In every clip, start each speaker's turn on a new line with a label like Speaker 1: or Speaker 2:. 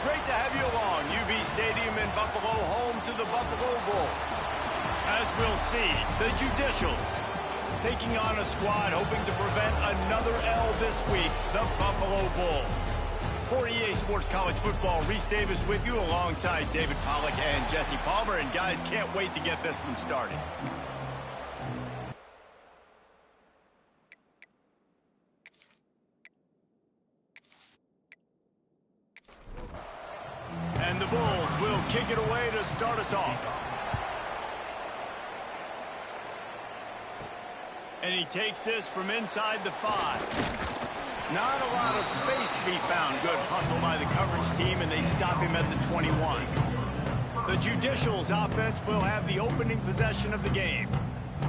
Speaker 1: Great to have you along. UB Stadium in Buffalo, home to the Buffalo Bulls. As we'll see, the Judicials taking on a squad hoping to prevent another L this week, the Buffalo Bulls. For EA Sports College Football, Reese Davis with you alongside David Pollack and Jesse Palmer. And guys, can't wait to get this one started. And the Bulls will kick it away to start us off. And he takes this from inside the 5. Not a lot of space to be found. Good hustle by the coverage team, and they stop him at the 21. The Judicials offense will have the opening possession of the game.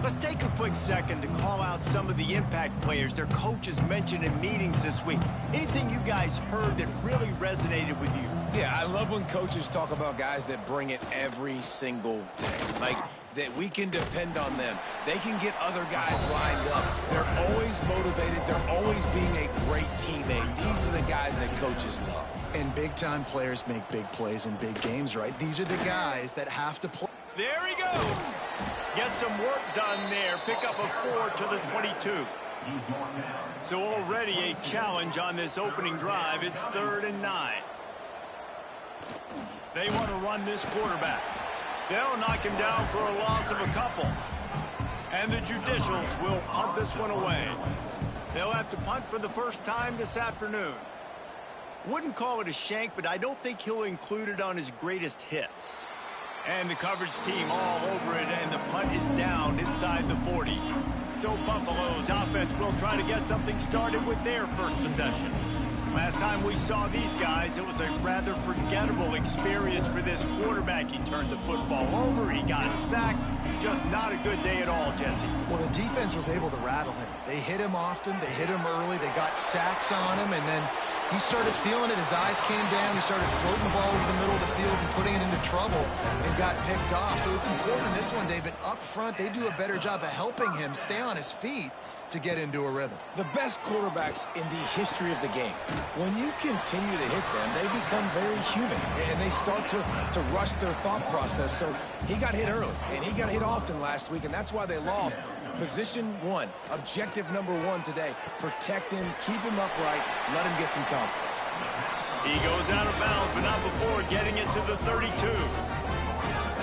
Speaker 1: Let's take a quick second to call out some of the impact players their coaches mentioned in meetings this week. Anything you guys heard that really resonated with you?
Speaker 2: Yeah, I love when coaches talk about guys that bring it every single day. Like, that we can depend on them. They can get other guys lined up. They're always motivated. They're always being a great teammate. These are the guys that coaches love.
Speaker 3: And big-time players make big plays in big games, right? These are the guys that have to play.
Speaker 1: There he goes. Get some work done there. Pick up a 4 to the 22. So already a challenge on this opening drive. It's 3rd and 9. They want to run this quarterback. They'll knock him down for a loss of a couple. And the Judicials will punt this one away. They'll have to punt for the first time this afternoon. Wouldn't call it a shank, but I don't think he'll include it on his greatest hits. And the coverage team all over it, and the punt is down inside the 40. So Buffalo's offense will try to get something started with their first possession. Last time we saw these guys, it was a rather forgettable experience for this quarterback. He turned the football over, he got sacked. Just not a good day at all, Jesse.
Speaker 3: Well, the defense was able to rattle him. They hit him often, they hit him early, they got sacks on him, and then he started feeling it. His eyes came down, he started floating the ball over the middle of the field and putting it into trouble and got picked off. So it's important in this one, David, up front, they do a better job of helping him stay on his feet to get into a rhythm.
Speaker 2: The best quarterbacks in the history of the game, when you continue to hit them, they become very human, and they start to rush their thought process. So he got hit early, and he got hit often last week, and that's why they lost. Position 1, objective number 1 today. Protect him, keep him upright, let him get some confidence.
Speaker 1: He goes out of bounds, but not before getting it to the 32.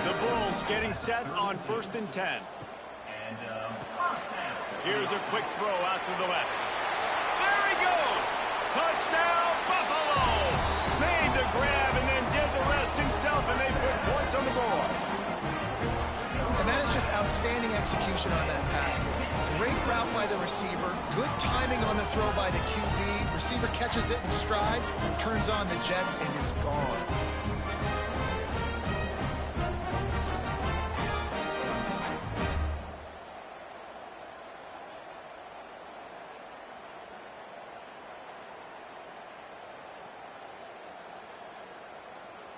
Speaker 1: The Bulls getting set on 1st and 10. Here's a quick throw out to the left. There he goes! Touchdown, Buffalo! Made the grab and then did the rest himself, and they put points on the board.
Speaker 3: just outstanding execution on that pass play. Great route by the receiver. Good timing on the throw by the QB. Receiver catches it in stride, turns on the jets, and is gone.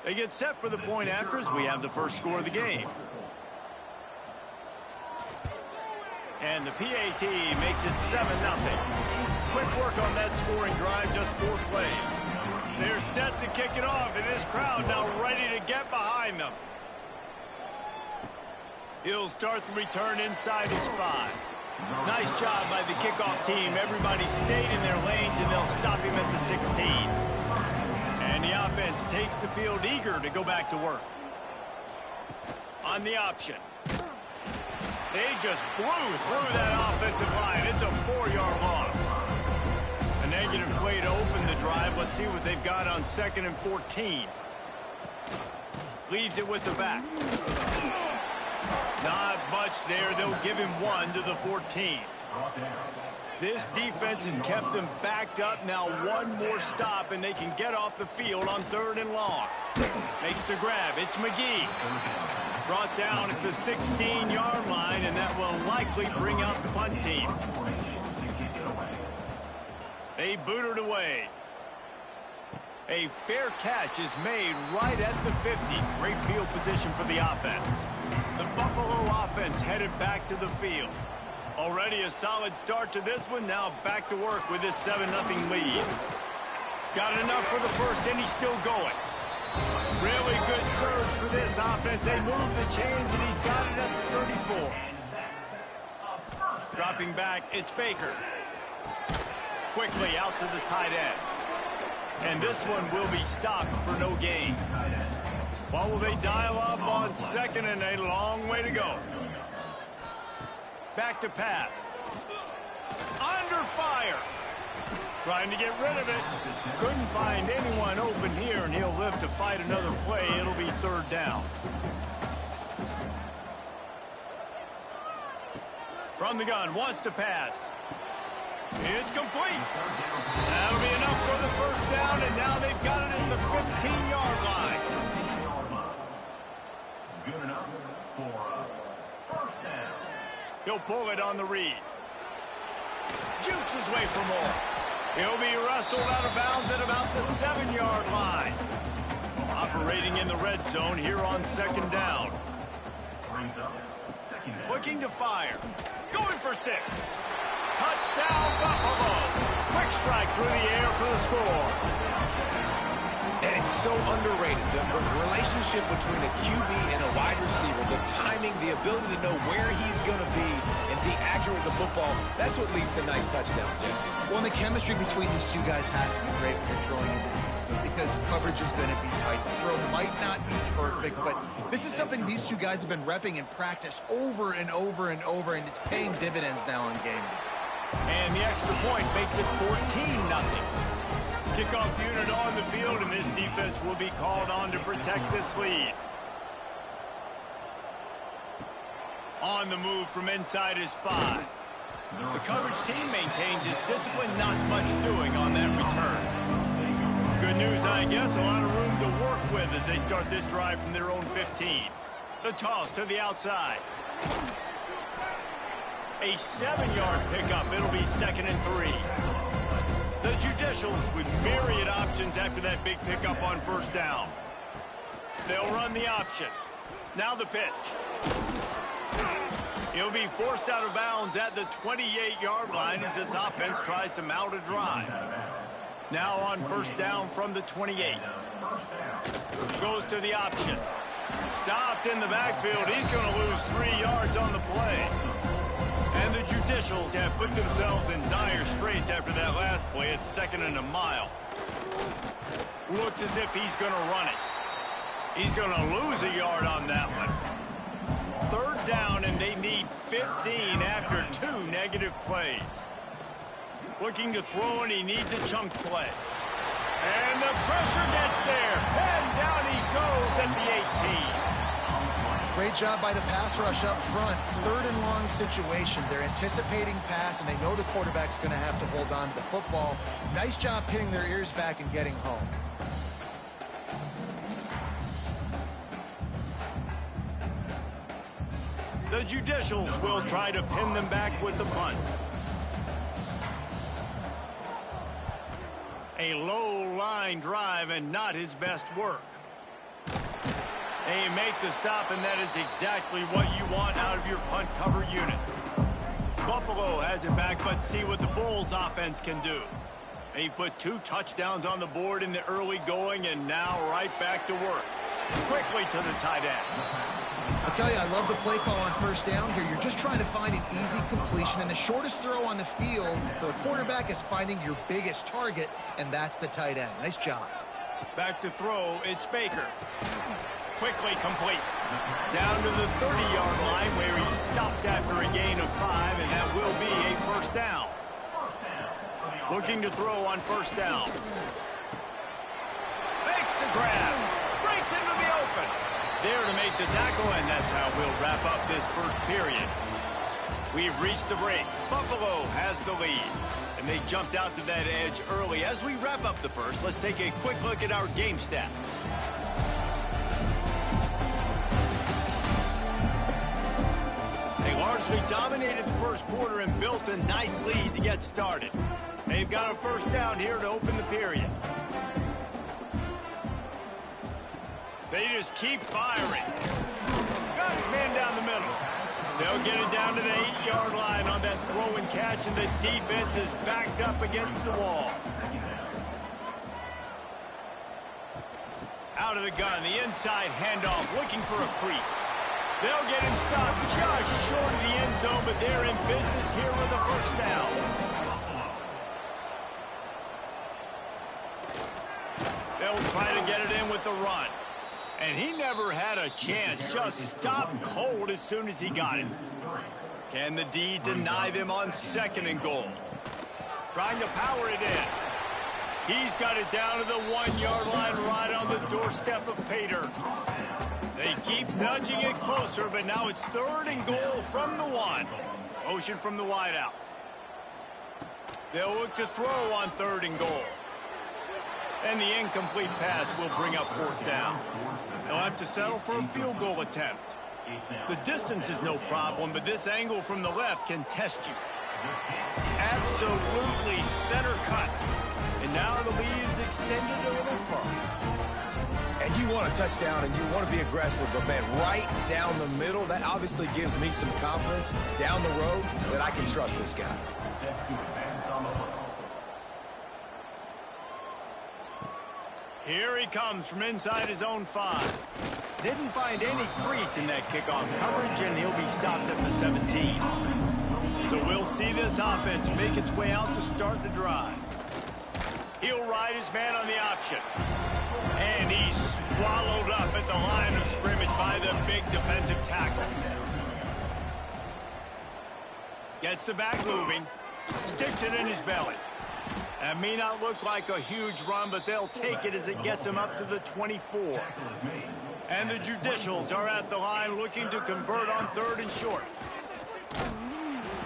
Speaker 1: They get set for the point after as we have the first score of the game. And the PAT makes it 7-0. Quick work on that scoring drive, just 4 plays. They're set to kick it off, and this crowd now ready to get behind them. He'll start the return inside his 5. Nice job by the kickoff team. Everybody stayed in their lanes, and they'll stop him at the 16. And the offense takes the field eager to go back to work. On the option. They just blew through that offensive line. It's a 4-yard loss. A negative play to open the drive. Let's see what they've got on 2nd and 14. Leaves it with the back. Not much there. They'll give him 1 to the 14. This defense has kept them backed up. Now 1 more stop, and they can get off the field on 3rd and long. Makes the grab. It's McGee. Brought down at the 16-yard line, and that will likely bring out the punt team. They boot it away. A fair catch is made right at the 50. Great field position for the offense. The Buffalo offense headed back to the field. Already a solid start to this one. Now back to work with this 7-0 lead. Got enough for the first, and he's still going. Really good surge for this offense. They move the chains, and he's got it at the 34. Dropping back, it's Baker. Quickly out to the tight end. And this one will be stopped for no gain. What will they dial up on 2nd and a long way to go? Back to pass. Under fire. Trying to get rid of it. Couldn't find anyone open here, and he'll live to fight another play. It'll be 3rd down. From the gun, wants to pass. It's complete. That'll be enough for the 1st down, and now they've got it at the 15-yard line. Good enough for 1st down. He'll pull it on the read. Jukes his way for more. He'll be wrestled out of bounds at about the 7-yard line. Operating in the red zone here on 2nd down. Looking to fire. Going for 6. Touchdown, Buffalo. Quick strike through the air for the score.
Speaker 2: And it's so underrated. The relationship between a QB and a wide receiver, the timing, the ability to know where he's going to be and be accurate with the football, that's what leads to nice touchdowns, Jesse.
Speaker 3: Well, and the chemistry between these two guys has to be great when you're throwing into defense because coverage is going to be tight. The throw might not be perfect, but this is something these two guys have been repping in practice over and over and over, and it's paying dividends now on game day.
Speaker 1: And the extra point makes it 14-0. Kickoff unit on the field, and this defense will be called on to protect this lead. On the move from inside his 5. The coverage team maintains his discipline, not much doing on that return. Good news, I guess, a lot of room to work with as they start this drive from their own 15. The toss to the outside. A 7-yard pickup. It'll be 2nd and 3. The Judicials with myriad options after that big pickup on 1st down. They'll run the option. Now the pitch. He'll be forced out of bounds at the 28-yard line as this offense tries to mount a drive. Now on 1st down from the 28. Goes to the option. Stopped in the backfield. He's going to lose 3 yards on the play. And the Judicials have put themselves in dire straits after that last play. It's 2nd and a mile. Looks as if he's going to run it. He's going to lose a yard on that one. 3rd down, and they need 15 after 2 negative plays. Looking to throw, and he needs a chunk play. And the pressure gets there. And down he goes at the 18.
Speaker 3: Great job by the pass rush up front. 3rd and long situation. They're anticipating pass, and they know the quarterback's going to have to hold on to the football. Nice job pinning their ears back and getting home.
Speaker 1: The Judicials will try to pin them back with the punt. A low line drive and not his best work. They make the stop, and that is exactly what you want out of your punt cover unit. Buffalo has it back, but see what the Bulls offense can do. They put 2 touchdowns on the board in the early going, and now right back to work. Quickly to the tight end.
Speaker 3: I'll tell you, I love the play call on 1st down here. You're just trying to find an easy completion, and the shortest throw on the field for the quarterback is finding your biggest target, and that's the tight end. Nice job.
Speaker 1: Back to throw, it's Baker. Quickly complete. Down to the 30-yard line where he stopped after a gain of 5, and that will be a 1st down. Looking to throw on 1st down. Makes the grab. Breaks into the open. There to make the tackle, and that's how we'll wrap up this 1st period. We've reached the break. Buffalo has the lead, and they jumped out to that edge early. As we wrap up the 1st, let's take a quick look at our game stats. They largely dominated the 1st quarter and built a nice lead to get started. They've got a 1st down here to open the period. They just keep firing. Got his man down the middle. They'll get it down to the 8-yard line on that throw and catch, and the defense is backed up against the wall. Out of the gun, the inside handoff, looking for a crease. They'll get him stopped just short of the end zone, but they're in business here with a 1st down. They'll try to get it in with the run. And he never had a chance, just stopped cold as soon as he got it. Can the D deny them on 2nd and goal? Trying to power it in. He's got it down to the 1-yard line right on the doorstep of Pater. They keep nudging it closer, but now it's 3rd and goal from the 1. Motion from the wideout. They'll look to throw on 3rd and goal. And the incomplete pass will bring up 4th down. They'll have to settle for a field goal attempt. The distance is no problem, but this angle from the left can test you. Absolutely center cut. And now the lead is extended a little further.
Speaker 2: And you want a touchdown, and you want to be aggressive, but, man, right down the middle, that obviously gives me some confidence down the road that I can trust this guy.
Speaker 1: Here he comes from inside his own 5. Didn't find any crease in that kickoff coverage, and he'll be stopped at the 17. So we'll see this offense make its way out to start the drive. He'll ride his man on the option. And he's swallowed up at the line of scrimmage by the big defensive tackle. Gets the back moving. Sticks it in his belly. That may not look like a huge run, but they'll take it as it gets him up to the 24. And the Judicials are at the line looking to convert on 3rd and short.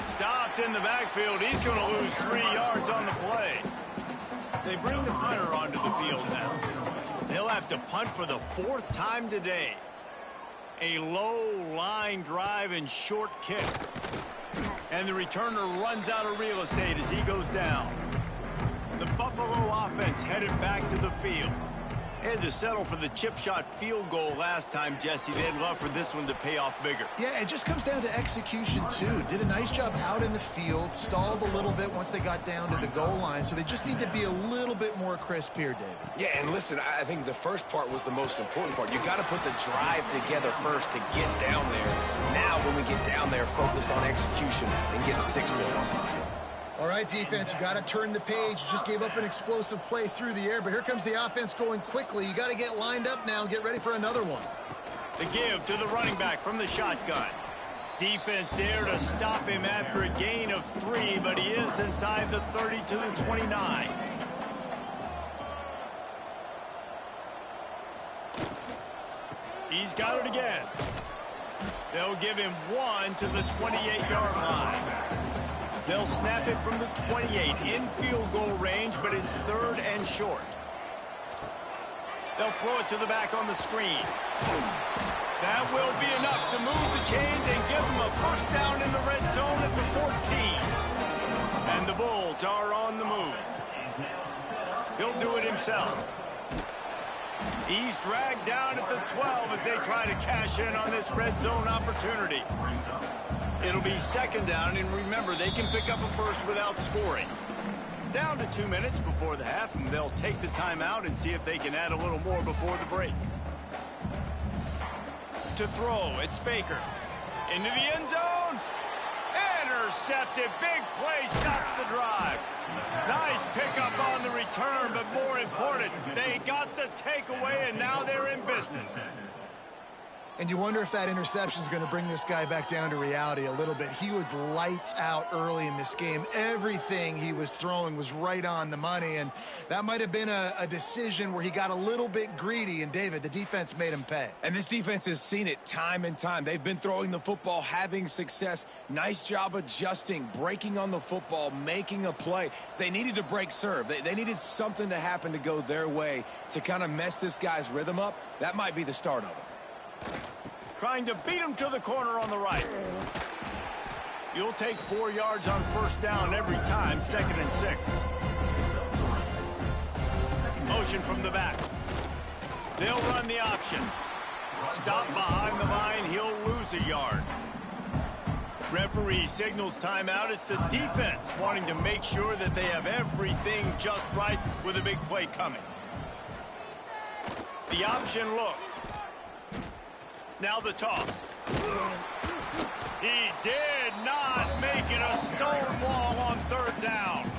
Speaker 1: Stopped in the backfield. He's going to lose 3 yards on the play. They bring the punter onto the field now. They'll have to punt for the 4th time today. A low line drive and short kick. And the returner runs out of real estate as he goes down. The Buffalo offense headed back to the field. They had to settle for the chip shot field goal last time, Jesse. They'd love for this one to pay off bigger.
Speaker 3: Yeah, it just comes down to execution, too. Did a nice job out in the field, stalled a little bit once they got down to the goal line, so they just need to be a little bit more crisp here, David.
Speaker 2: Yeah, and listen, I think the first part was the most important part. You got to put the drive together first to get down there. Now, when we get down there, focus on execution and getting 6 points.
Speaker 3: All right, defense, you got to turn the page. You just gave up an explosive play through the air, but here comes the offense going quickly. You got to get lined up now and get ready for another one.
Speaker 1: The give to the running back from the shotgun. Defense there to stop him after a gain of 3, but he is inside the 30 to the 29. He's got it again. They'll give him 1 to the 28-yard line. They'll snap it from the 28 in field goal range, but it's 3rd and short. They'll throw it to the back on the screen. That will be enough to move the chains and give them a first down in the red zone at the 14. And the Bulls are on the move. He'll do it himself. He's dragged down at the 12 as they try to cash in on this red zone opportunity. It'll be 2nd down, and remember, they can pick up a first without scoring. Down to 2 minutes before the half, and they'll take the timeout and see if they can add a little more before the break. To throw, it's Baker. Into the end zone. Intercepted. Big play stops the drive. Nice pickup on the return, but more important, they got the takeaway, and now they're in business.
Speaker 3: And you wonder if that interception is going to bring this guy back down to reality a little bit. He was lights out early in this game. Everything he was throwing was right on the money, and that might have been a decision where he got a little bit greedy, and David, the defense made him pay.
Speaker 2: And this defense has seen it time and time. They've been throwing the football, having success. Nice job adjusting, breaking on the football, making a play. They needed to break serve. They needed something to happen to go their way to kind of mess this guy's rhythm up. That might be the start of it.
Speaker 1: Trying to beat him to the corner on the right. You'll take 4 yards on first down every time, 2nd and 6. Motion from the back. They'll run the option. Stop behind the line, he'll lose a yard. Referee signals timeout. It's the defense wanting to make sure that they have everything just right with a big play coming. The option look. Now the toss. He did not make it a stone wall on 3rd down.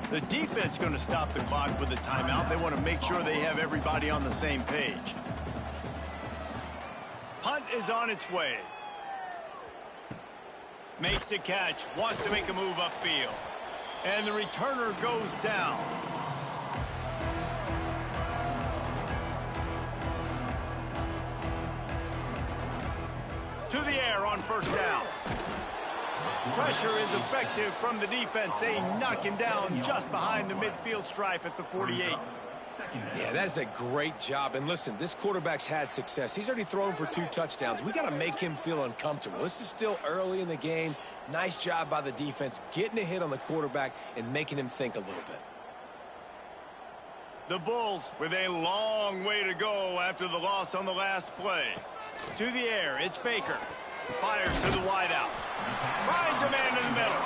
Speaker 1: The defense going to stop the clock with a timeout. They want to make sure they have everybody on the same page. Punt is on its way. Makes the catch, wants to make a move upfield. And the returner goes down. To the air on first down. Pressure is effective from the defense. They knock him down just behind the midfield stripe at the 48.
Speaker 2: Yeah, that is a great job. And listen, this quarterback's had success. He's already thrown for 2 touchdowns. We got to make him feel uncomfortable. This is still early in the game. Nice job by the defense, getting a hit on the quarterback and making him think a little bit.
Speaker 1: The Bulls with a long way to go after the loss on the last play. To the air, it's Baker. Fires to the wideout. Finds a man in the middle.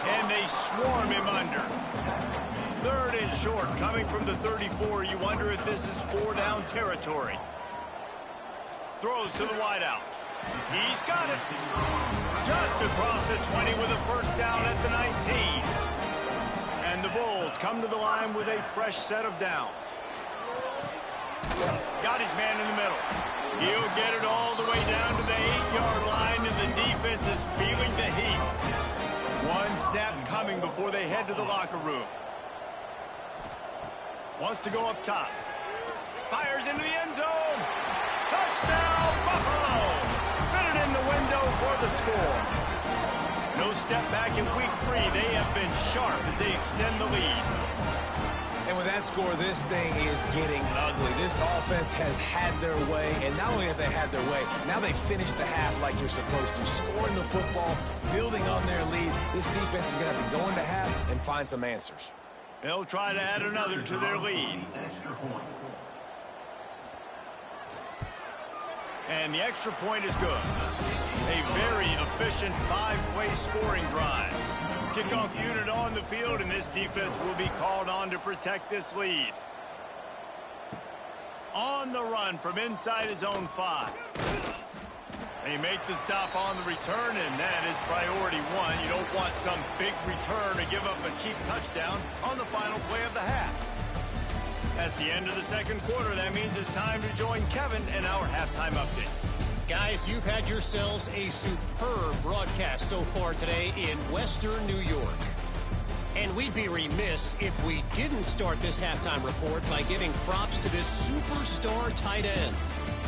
Speaker 1: And they swarm him under. 3rd and short, coming from the 34. You wonder if this is 4-down territory. Throws to the wideout. He's got it. Just across the 20 with a first down at the 19. And the Bulls come to the line with a fresh set of downs. Got his man in the middle. He'll get it all the way down to the 8-yard line, and the defense is feeling the heat. One snap coming before they head to the locker room. Wants to go up top. Fires into the end zone. Touchdown, Buffalo! Fitted in the window for the score. No step back in week 3. They have been sharp as they extend the lead.
Speaker 2: And with that score, this thing is getting ugly. This offense has had their way, and not only have they had their way, now they finish the half like you're supposed to, scoring the football, building on their lead. This defense is going to have to go into half and find some answers.
Speaker 1: They'll try to add another to their lead. And the extra point is good. A very efficient 5-play scoring drive. Kickoff unit on the field, and this defense will be called on to protect this lead. On the run from inside his own 5. They make the stop on the return, and that is priority 1. You don't want some big return to give up a cheap touchdown on the final play of the half. That's the end of the 2nd quarter. That means it's time to join Kevin in our halftime update.
Speaker 4: Guys, you've had yourselves a superb broadcast so far today in Western New York. And we'd be remiss if we didn't start this halftime report by giving props to this superstar tight end.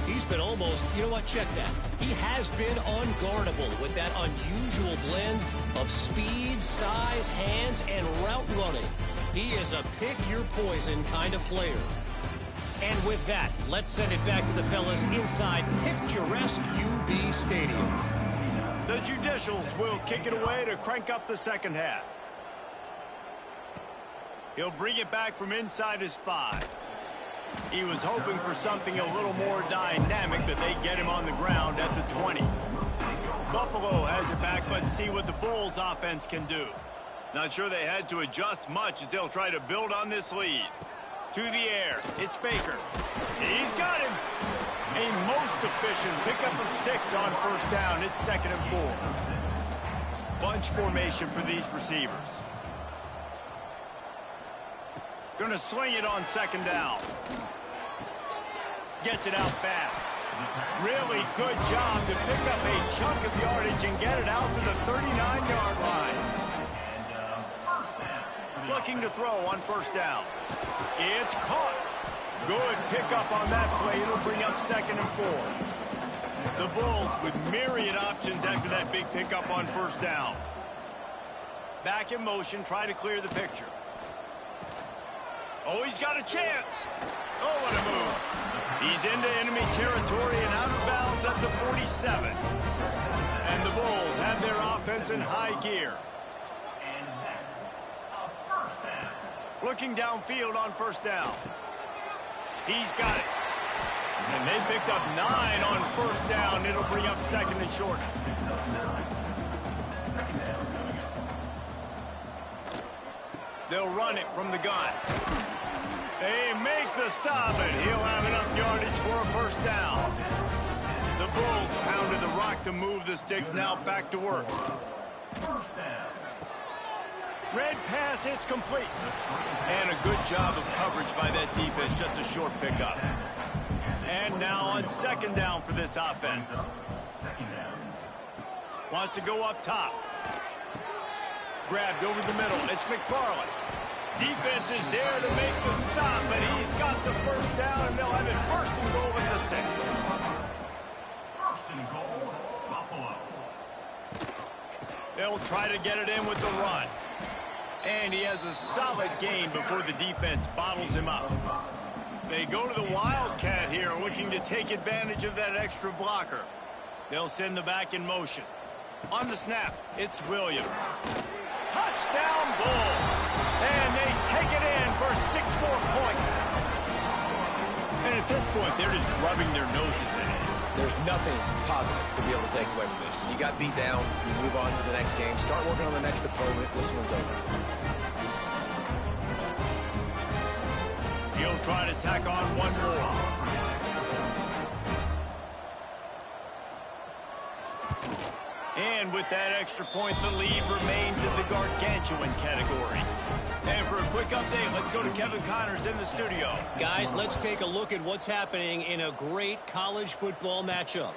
Speaker 4: He's been almost, you know what, check that. He has been unguardable with that unusual blend of speed, size, hands, and route running. He is a pick-your-poison kind of player. And with that, let's send it back to the fellas inside picturesque UB Stadium.
Speaker 1: The Judicials will kick it away to crank up the second half. He'll bring it back from inside his 5. He was hoping for something a little more dynamic, but they get him on the ground at the 20. Buffalo has it back. Let's see what the Bulls offense can do. Not sure they had to adjust much as they'll try to build on this lead. To the air, it's Baker. He's got him. A most efficient pickup of 6 on first down. It's 2nd and 4. Bunch formation for these receivers. Gonna swing it on 2nd down. Gets it out fast. Really good job to pick up a chunk of yardage and get it out to the 39-yard line. Looking to throw on first down. It's caught. Good pickup on that play. It'll bring up 2nd and 4. The Bulls with myriad options after that big pickup on first down. Back in motion, try to clear the picture. Oh, he's got a chance. Oh, what a move. He's into enemy territory and out of bounds at the 47. And the Bulls have their offense in high gear. Looking downfield on first down. He's got it. And they picked up 9 on first down. It'll bring up 2nd and short. They'll run it from the gun. They make the stop, and he'll have enough yardage for a first down. The Bulls pounded the rock to move the sticks. Now back to work. Red pass, it's complete. And a good job of coverage by that defense. Just a short pickup. And now on 2nd down for this offense. Wants to go up top. Grabbed over the middle. It's McFarland. Defense is there to make the stop, but he's got the first down, and they'll have it 1st and goal at the 6.
Speaker 5: 1st and goal, Buffalo.
Speaker 1: They'll try to get it in with the run. And he has a solid gain before the defense bottles him up. They go to the Wildcat here, looking to take advantage of that extra blocker. They'll send the back in motion. On the snap, it's Williams. Touchdown Bulls! And they take it in for 6 more points. And at this point, they're just rubbing their noses in it.
Speaker 2: There's nothing positive to be able to take away from this. You got beat down, you move on to the next game, start working on the next opponent. This one's over.
Speaker 1: He'll try to tack on one more. And with that extra point, the lead remains in the gargantuan category. And for a quick update, let's go to Kevin Connors in the studio.
Speaker 4: Guys, let's take a look at what's happening in a great college football matchup.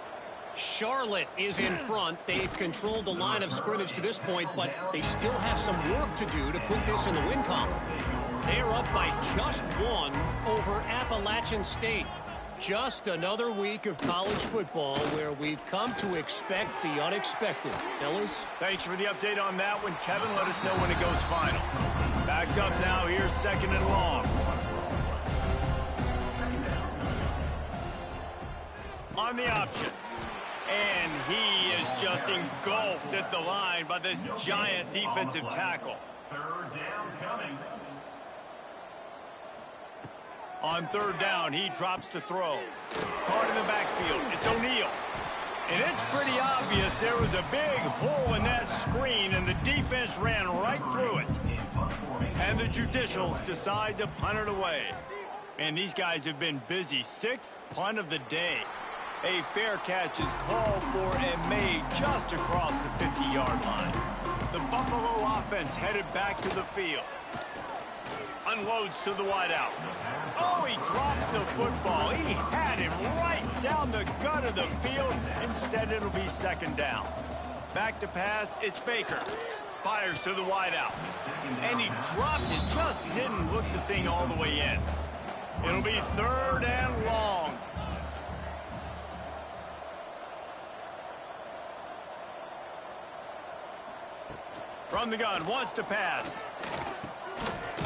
Speaker 4: Charlotte is in front. They've controlled the line of scrimmage to this point, but they still have some work to do to put this in the win column. They're up by just 1 over Appalachian State. Just another week of college football where we've come to expect the unexpected. Fellas?
Speaker 1: Thanks for the update on that one, Kevin. Let us know when it goes final. Backed up now. Here's 2nd and long. On the option. And he is just engulfed at the line by this giant defensive tackle.
Speaker 5: 3rd down coming.
Speaker 1: On 3rd down, he drops to throw. Caught in the backfield. It's O'Neal. And it's pretty obvious there was a big hole in that screen, and the defense ran right through it. And the Judicials decide to punt it away. And these guys have been busy. 6th punt of the day. A fair catch is called for and made just across the 50-yard line. The Buffalo offense headed back to the field. Unloads to the wideout. Oh, he drops the football. He had him right down the gut of the field. Instead, it'll be 2nd down. Back to pass, it's Baker. Fires to the wideout. And he dropped it, just didn't hook the thing all the way in. It'll be 3rd and long. From the gun, wants to pass.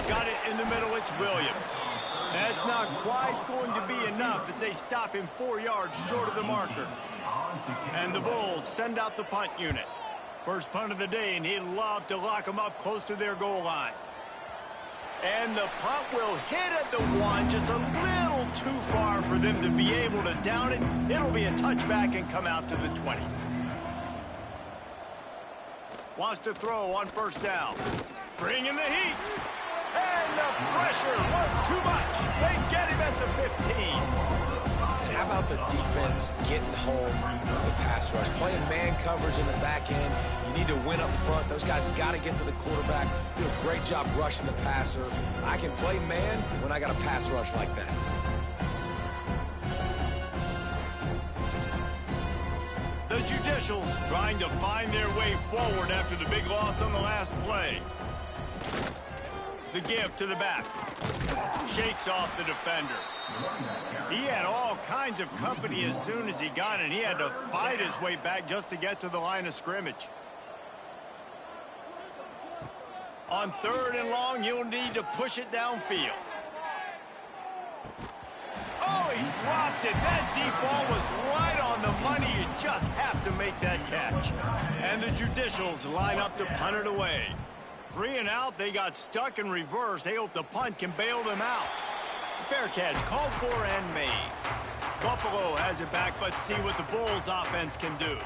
Speaker 1: Got it in the middle, it's Williams. That's not quite going to be enough as they stop him 4 yards short of the marker. And the Bulls send out the punt unit. First punt of the day, and he'd love to lock them up close to their goal line. And the punt will hit at the 1, just a little too far for them to be able to down it. It'll be a touchback and come out to the 20. Wants to throw on first down. Bringing the heat. And the pressure was too much. They get him at the 15.
Speaker 2: And how about the defense getting home with the pass rush? Playing man coverage in the back end. You need to win up front. Those guys got to get to the quarterback. Do a great job rushing the passer. I can play man when I got a pass rush like that.
Speaker 1: The Judicials trying to find their way forward after the big loss on the last play. The give to the back. Shakes off the defender. He had all kinds of company as soon as he got it. He had to fight his way back just to get to the line of scrimmage. On 3rd and long, you'll need to push it downfield. Oh, he dropped it. That deep ball was right on the money. You just have to make that catch. And the Judicials line up to punt it away. 3 and out, they got stuck in reverse. They hope the punt can bail them out. Fair catch, called for and made. Buffalo has it back. Let's see what the Bulls offense can do.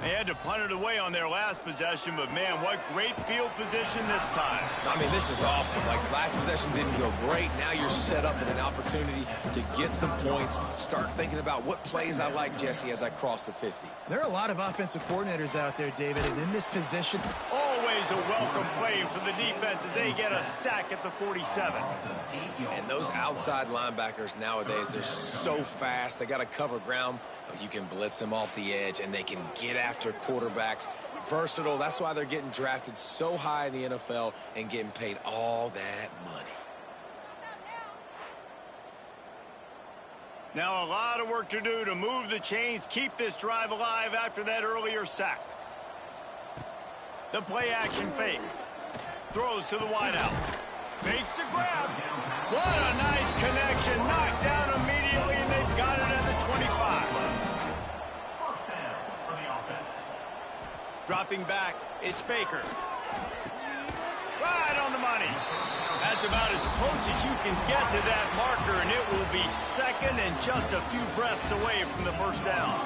Speaker 1: They had to punt it away on their last possession, but man, what great field position this time.
Speaker 2: I mean, this is awesome. Like, last possession didn't go great. Now you're set up with an opportunity to get some points. Start thinking about what plays I like, Jesse, as I cross the 50.
Speaker 3: There are a lot of offensive coordinators out there, David, and in this position,
Speaker 1: Always a welcome play for the defense as they get a sack at the 47.
Speaker 2: And those outside linebackers nowadays, they're so fast. They got to cover ground. You can blitz them off the edge, and they can get after quarterbacks. Versatile. That's why they're getting drafted so high in the NFL and getting paid all that money.
Speaker 1: Now a lot of work to do to move the chains, keep this drive alive after that earlier sack. The play action fake. Throws to the wideout. Makes the grab. What a nice connection. Knocked down immediately, and they've got it at the 25.
Speaker 5: First down for the offense.
Speaker 1: Dropping back, it's Baker. Right on the money. That's about as close as you can get to that marker, and it will be second and just a few breaths away from the first down.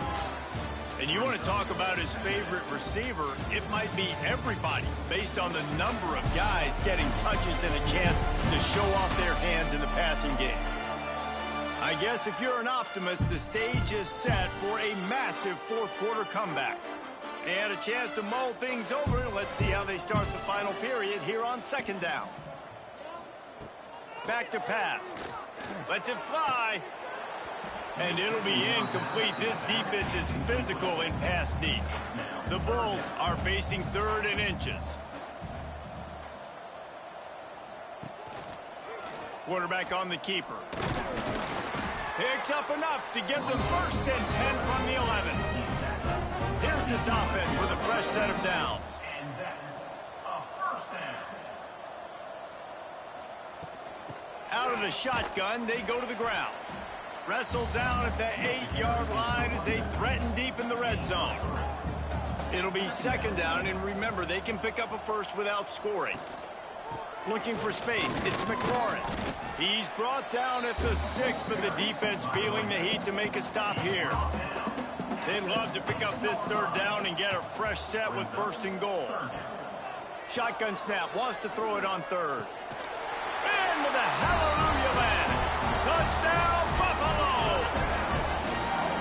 Speaker 1: And you want to talk about his favorite receiver, it might be everybody based on the number of guys getting touches and a chance to show off their hands in the passing game. I guess if you're an optimist, the stage is set for a massive fourth quarter comeback. They had a chance to mull things over. Let's see how they start the final period here on 2nd down. Back to pass. Lets it fly. And it'll be incomplete. This defense is physical in pass deep. The Bulls are facing 3rd and inches. Quarterback on the keeper. Picks up enough to give them 1st and 10 from the 11. Here's this offense with a fresh set of downs.
Speaker 5: And that's a first down.
Speaker 1: Out of the shotgun, they go to the ground. Wrestled down at the 8-yard line as they threaten deep in the red zone. It'll be 2nd down, and remember, they can pick up a first without scoring. Looking for space, it's McLaurin. He's brought down at the 6, but the defense feeling the heat to make a stop here. They'd love to pick up this 3rd down and get a fresh set with 1st and goal. Shotgun snap, wants to throw it on 3rd. Into the hallelujah land. Touchdown, Buffalo!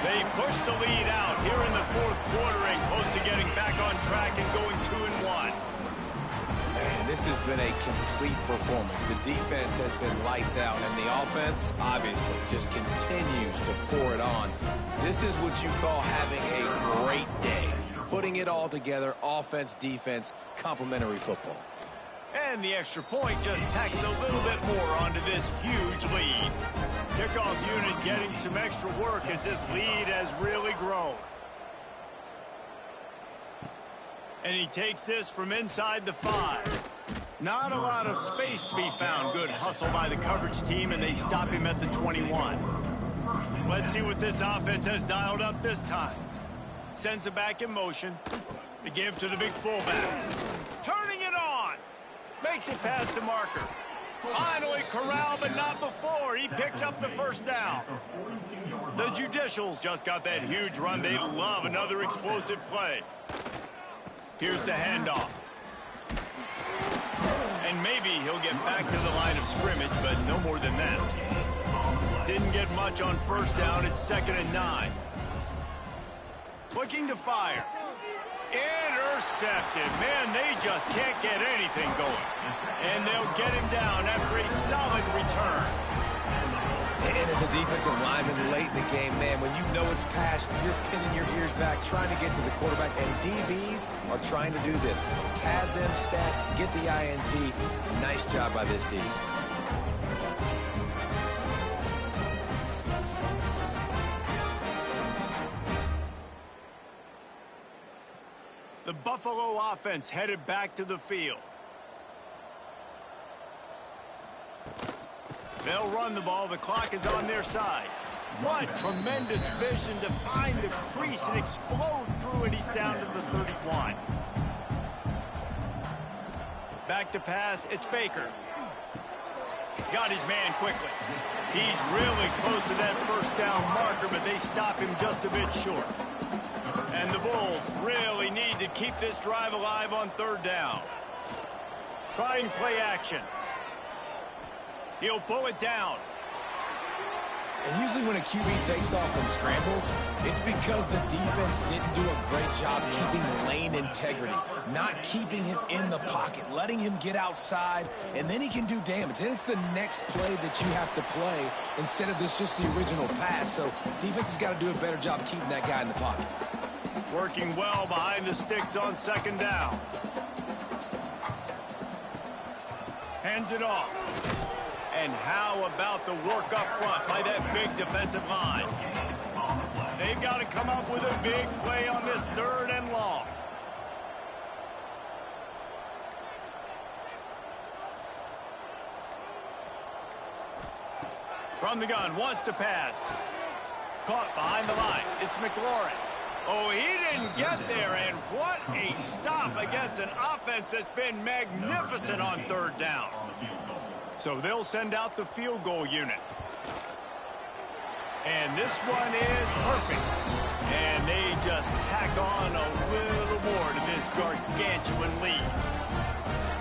Speaker 1: They push the lead out here in the 4th quarter and close to getting back on track and going 2-1.
Speaker 2: Man, this has been a complete performance. The defense has been lights out, and the offense, obviously, just continues to pour it on. This is what you call having a great day. Putting it all together, offense, defense, complementary football.
Speaker 1: And the extra point just tacks a little bit more onto this huge lead. Kickoff unit getting some extra work as this lead has really grown. And he takes this from inside the 5. Not a lot of space to be found. Good hustle by the coverage team, and they stop him at the 21. Let's see what this offense has dialed up this time. Sends it back in motion. To give to the big fullback. Turning it on. Makes it past the marker. Finally corralled, but not before. He picks up the first down. The Judicials just got that huge run. They love another explosive play. Here's the handoff. And maybe he'll get back to the line of scrimmage, but no more than that. Didn't get much on first down. It's 2nd and 9. Looking to fire. Intercepted. Man, they just can't get anything going. And they'll get him down after a solid return.
Speaker 2: And as a defensive lineman late in the game, man, when you know it's past, you're pinning your ears back, trying to get to the quarterback. And DBs are trying to do this. Pad them stats, get the INT. Nice job by this D.
Speaker 1: The Buffalo offense headed back to the field. They'll run the ball. The clock is on their side. What tremendous vision to find the crease and explode through it. He's down to the 31. Back to pass. It's Baker. Got his man quickly. He's really close to that first down marker, but they stop him just a bit short. And the Bulls really need to keep this drive alive on 3rd down. Trying play action. He'll pull it down.
Speaker 2: And usually when a QB takes off and scrambles, it's because the defense didn't do a great job keeping lane integrity, not keeping him in the pocket, letting him get outside, and then he can do damage. And it's the next play that you have to play instead of this just the original pass. So defense has got to do a better job keeping that guy in the pocket.
Speaker 1: Working well behind the sticks on 2nd down. Hands it off. And how about the work up front by that big defensive line? They've got to come up with a big play on this 3rd and long. From the gun, wants to pass. Caught behind the line. It's McLaurin. Oh, he didn't get there, and what a stop against an offense that's been magnificent on 3rd down. So they'll send out the field goal unit. And this one is perfect. And they just tack on a little more to this gargantuan lead.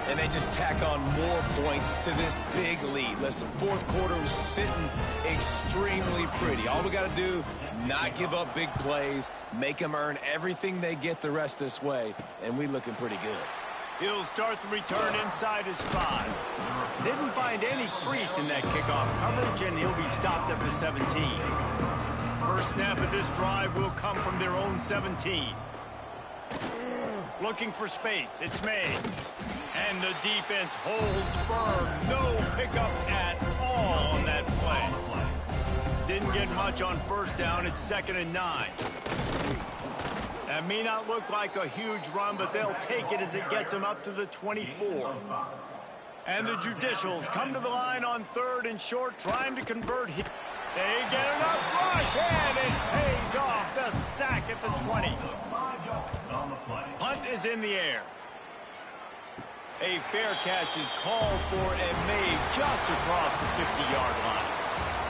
Speaker 2: And they just tack on more points to this big lead. Listen, 4th quarter was sitting extremely pretty. All we got to do, not give up big plays, make them earn everything they get the rest this way, and we looking pretty good.
Speaker 1: He'll start the return inside his 5. Didn't find any crease in that kickoff coverage, and he'll be stopped at the 17. First snap of this drive will come from their own 17. Looking for space. It's made. And the defense holds firm. No pickup at all on that play. Didn't get much on first down. It's 2nd and 9. That may not look like a huge run, but they'll take it as it gets them up to the 24. And the Judicials come to the line on 3rd and short, trying to convert. They get enough rush, and it pays off. The sack at the 20. Punt is in the air. A fair catch is called for and made just across the 50-yard line.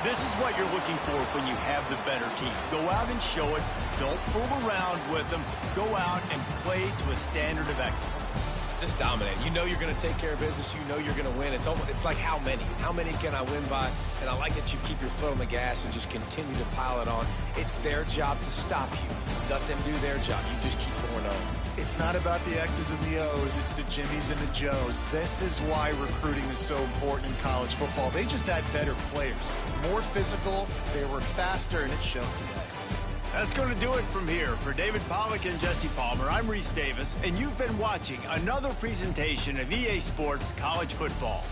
Speaker 1: This is what you're looking for when you have the better team. Go out and show it. Don't fool around with them. Go out and play to a standard of excellence.
Speaker 2: Just dominate. You know you're going to take care of business. You know you're going to win. It's like how many? How many can I win by? And I like that you keep your foot on the gas and just continue to pile it on. It's their job to stop you. Let them do their job. You just keep going on.
Speaker 3: It's not about the X's and the O's. It's the Jimmies and the Joes. This is why recruiting is so important in college football. They just had better players. More physical. They were faster, and it showed today.
Speaker 1: That's going to do it from here. For David Pollack and Jesse Palmer, I'm Reese Davis, and you've been watching another presentation of EA Sports College Football.